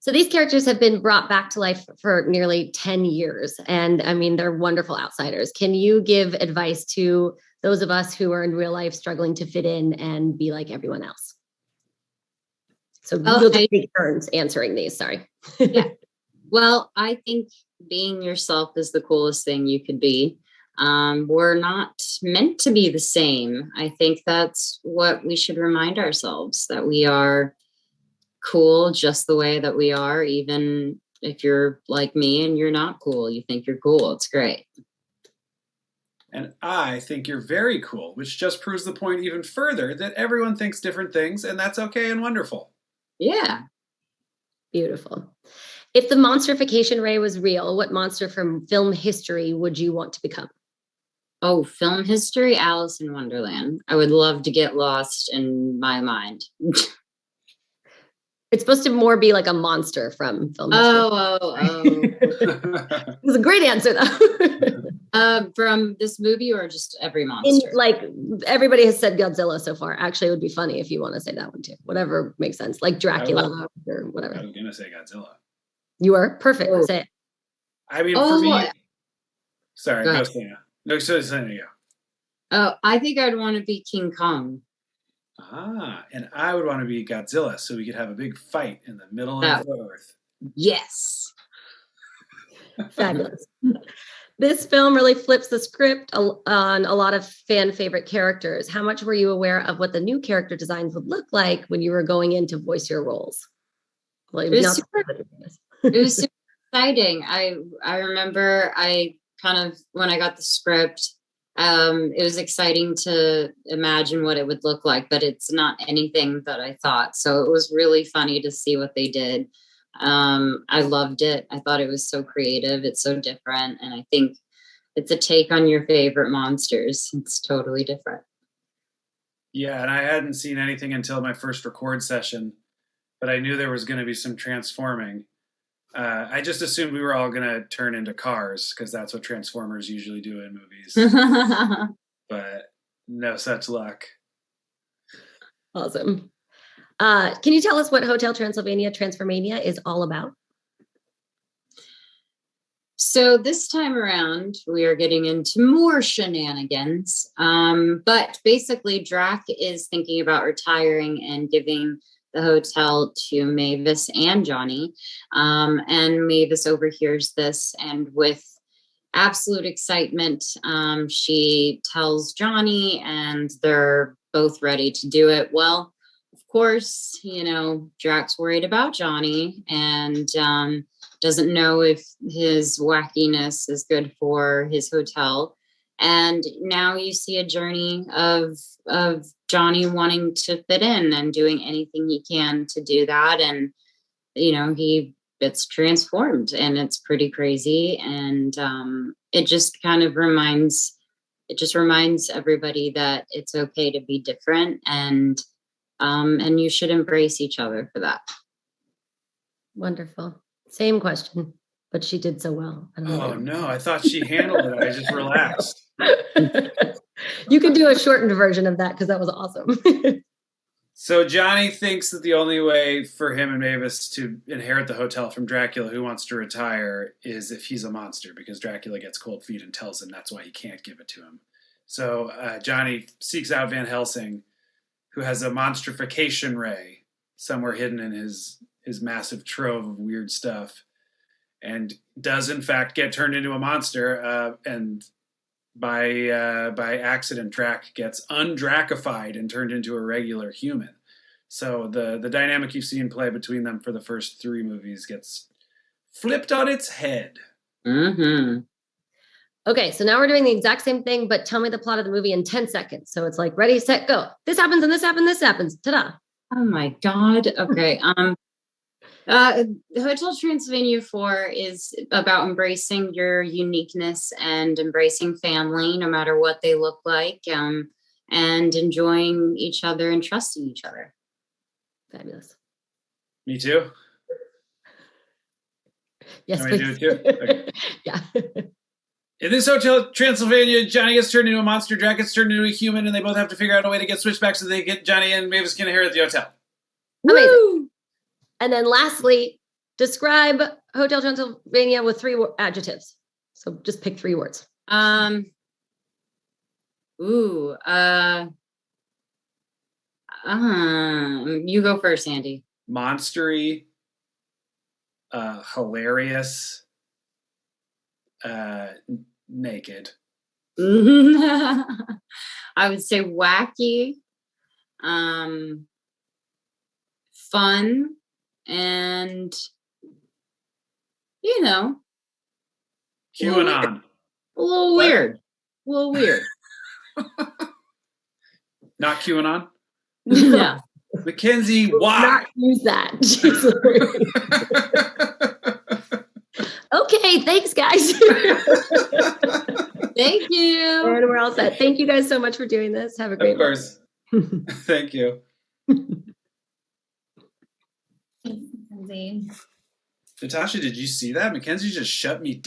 So these characters have been brought back to life for nearly 10 years. And I mean, they're wonderful outsiders. Can you give advice to those of us who are in real life struggling to fit in and be like everyone else? So you'll just take turns answering these. Sorry. Yeah. Well, I think being yourself is the coolest thing you could be. We're not meant to be the same. I think that's what we should remind ourselves, that we are cool just the way that we are, even if you're like me and you're not cool. You think you're cool. It's great. And I think you're very cool, which just proves the point even further that everyone thinks different things, and that's okay and wonderful. Yeah. Beautiful. If the monstrification ray was real, what monster from film history would you want to become? Oh, film history, Alice in Wonderland. I would love to get lost in my mind. It's supposed to more be like a monster from film history. It was a great answer, though. From this movie or just every monster? Like, everybody has said Godzilla so far. Actually, it would be funny if you want to say that one too. Whatever makes sense. Like Dracula or whatever. I was going to say Godzilla. You are? Perfect. Oh. Say it. I mean, for me... Sorry, go Selena. No, Selena, go. Oh, I think I'd want to be King Kong. And I would want to be Godzilla so we could have a big fight in the middle of the earth. Yes. Fabulous. This film really flips the script on a lot of fan favorite characters. How much were you aware of what the new character designs would look like when you were going in to voice your roles? Well, it was super exciting. I remember when I got the script, it was exciting to imagine what it would look like, but it's not anything that I thought. So it was really funny to see what they did. I loved it. I thought it was so creative. It's so different. And I think it's a take on your favorite monsters. It's totally different. Yeah. And I hadn't seen anything until my first record session, but I knew there was going to be some transforming. I just assumed we were all going to turn into cars because that's what Transformers usually do in movies. But no such luck. Awesome. Can you tell us what Hotel Transylvania Transformania is all about? So this time around, we are getting into more shenanigans. But basically, Drac is thinking about retiring and giving the hotel to Mavis and Johnny. And Mavis overhears this, and with absolute excitement, she tells Johnny, and they're both ready to do it. Well, of course, Drac's worried about Johnny and doesn't know if his wackiness is good for his hotel. And now you see a journey of Johnny wanting to fit in and doing anything he can to do that. And, he gets transformed, and it's pretty crazy. And it just reminds everybody that it's okay to be different, and you should embrace each other for that. Wonderful. Same question, but she did so well. Oh, no, I thought she handled it. I just relaxed. You could do a shortened version of that because that was awesome. So Johnny thinks that the only way for him and Mavis to inherit the hotel from Dracula, who wants to retire, is if he's a monster, because Dracula gets cold feet and tells him that's why he can't give it to him. So Johnny seeks out Van Helsing, who has a monstrification ray somewhere hidden in his massive trove of weird stuff, and does in fact get turned into a monster, and by accident Drac gets undracified and turned into a regular human. So the dynamic you've seen play between them for the first 3 movies gets flipped on its head. Mm-hmm. Okay, so now we're doing the exact same thing, but tell me the plot of the movie in 10 seconds. So it's like, ready, set, go. This happens, and this happens, this happens. Ta-da. Oh my God. Okay. Hotel Transylvania 4 is about embracing your uniqueness and embracing family, no matter what they look like, and enjoying each other and trusting each other. Fabulous. Me too? Yes, please. Do it too? Okay. Yeah. In this Hotel Transylvania, Johnny gets turned into a monster, Drac gets turned into a human, and they both have to figure out a way to get switched back so they get Johnny and Mavis can inherit the hotel. Amazing. And then lastly, Describe Hotel Transylvania with 3 adjectives. So just pick 3 words. You go first, Andy. Monstery, hilarious, naked. I would say wacky, fun, and QAnon. A little weird. Not QAnon? Yeah. Mackenzie, why? Not use that. Okay, thanks, guys. Thank you. And we're all set. Thank you guys so much for doing this. Have a great Of course. Thank you. Mackenzie. Natasha, did you see that? Mackenzie just shut me down.